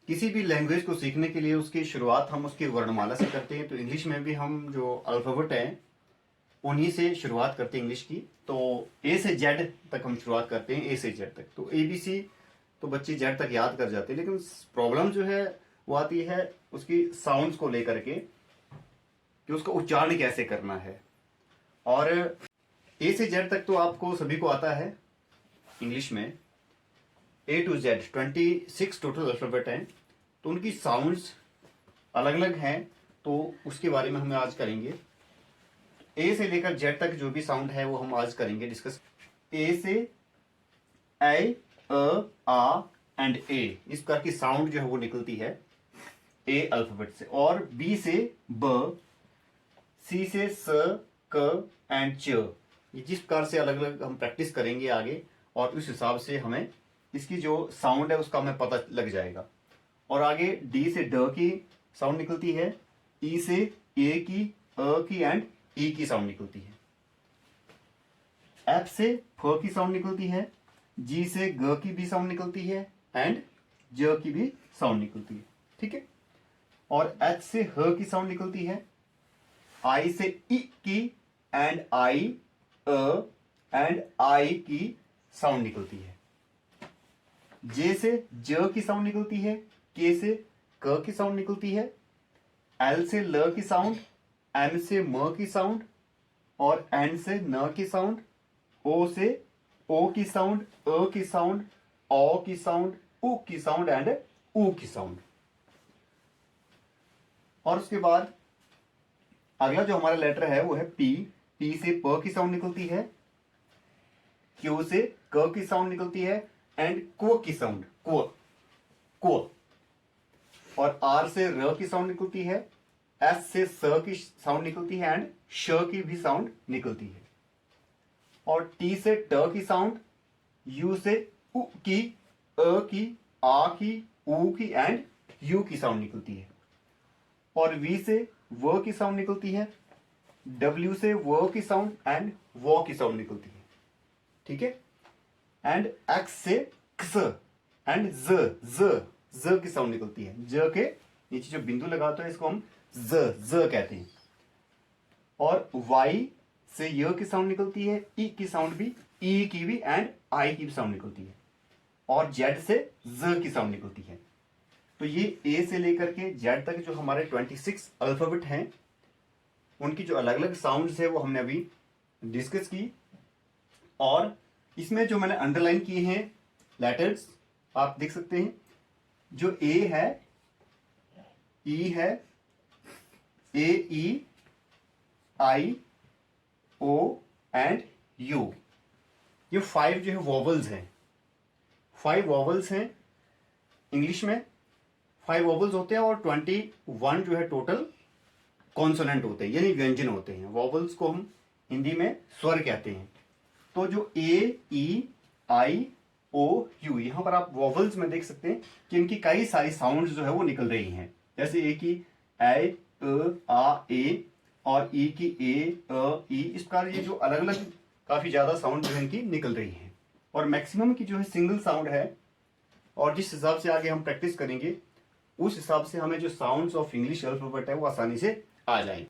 किसी भी लैंग्वेज को सीखने के लिए उसकी शुरुआत हम उसकी वर्णमाला से करते हैं। तो इंग्लिश में भी हम जो अल्फ़ाबेट हैं उन्हीं से शुरुआत करते हैं इंग्लिश की। तो ए से जेड तक हम शुरुआत करते हैं, ए से जेड तक। तो ए बी सी तो बच्चे जेड तक याद कर जाते हैं, लेकिन प्रॉब्लम जो है वो आती है उसकी साउंड्स को लेकर के कि उसका उच्चारण कैसे करना है। और ए से जेड तक तो आपको सभी को आता है इंग्लिश में। ए टू जेड 26 टोटल अल्फ़ाबेट हैं, तो उनकी साउंड्स अलग अलग हैं, तो उसके बारे में हम आज करेंगे। ए से लेकर जेड तक जो भी साउंड है वो हम आज करेंगे डिस्कस। ए से ए, आ एंड ए, इस प्रकार की साउंड जो है वो निकलती है ए अल्फाबेट से। और बी से ब, सी से स, क एंड च। ये जिस प्रकार से अलग अलग हम प्रैक्टिस करेंगे आगे, और उस हिसाब से हमें इसकी जो साउंड है उसका हमें पता लग जाएगा। और आगे डी से ड की साउंड निकलती है, ई से ए की, अ की एंड ई की साउंड निकलती है। एफ से फ की साउंड निकलती है, जी से ग की भी साउंड निकलती है एंड ज की भी साउंड निकलती है। ठीक है। और एच से ह की साउंड निकलती है, आई से ई की and I, a and I की साउंड निकलती है। जे से ज की साउंड निकलती है, के से क की साउंड निकलती है, एल से ल की साउंड, एम से म की साउंड और एन से न की साउंड, ओ से ओ की साउंड, अ की साउंड, औ की साउंड, उ की साउंड एंड ऊ की साउंड। और उसके बाद अगला जो हमारा लेटर है वो है पी। पी से प की साउंड निकलती है, क्यू से क की साउंड निकलती है एंड क्व की साउंड, क्व क्व। और आर से र की साउंड निकलती है, एस से स की साउंड निकलती है एंड श की भी साउंड निकलती है। और टी से ट की साउंड, यू से उ की, अ की, आ की, ऊ की एंड यू की साउंड निकलती है। और वी से व की साउंड निकलती है, डब्ल्यू से व की साउंड एंड वो की साउंड निकलती है। ठीक है। एंड एक्स से क्स एंड ज की साउंड निकलती है। ज के नीचे जो बिंदु लगाते हैं इसको हम ज कहते हैं। और वाई से य की साउंड निकलती है, ई की साउंड भी, ई की भी एंड आई की भी साउंड निकलती है। और जेड से ज की साउंड निकलती है। तो ये ए से लेकर के जेड तक जो हमारे 26 अल्फाबेट हैं उनकी जो अलग अलग साउंड्स है वो हमने अभी डिस्कस की। और इसमें जो मैंने अंडरलाइन किए हैं लेटर्स आप देख सकते हैं। जो ए है, ई है, ए ई, आई, ओ एंड यू, ये 5 जो है वॉवल्स हैं। 5 वॉवल्स हैं इंग्लिश में, 5 वॉवल्स होते हैं। और 21 जो है टोटल कॉन्सोनेंट होते हैं, यानी व्यंजन होते हैं। वॉवल्स को हम हिंदी में स्वर कहते हैं। तो जो ए ई आई ओ यू, यहां पर आप वॉवल्स में देख सकते हैं कि इनकी कई सारी साउंड्स जो है वो निकल रही हैं। जैसे ए की ए, आ, ए, और ई की ए, अ, ई, इस प्रकार ये जो अलग अलग काफी ज्यादा साउंड जो है इनकी निकल रही हैं। और मैक्सिमम की जो है सिंगल साउंड है। और जिस हिसाब से आगे हम प्रैक्टिस करेंगे उस हिसाब से हमें जो साउंड्स ऑफ इंग्लिश अल्फाबेट है वो आसानी से आ जाएंगे।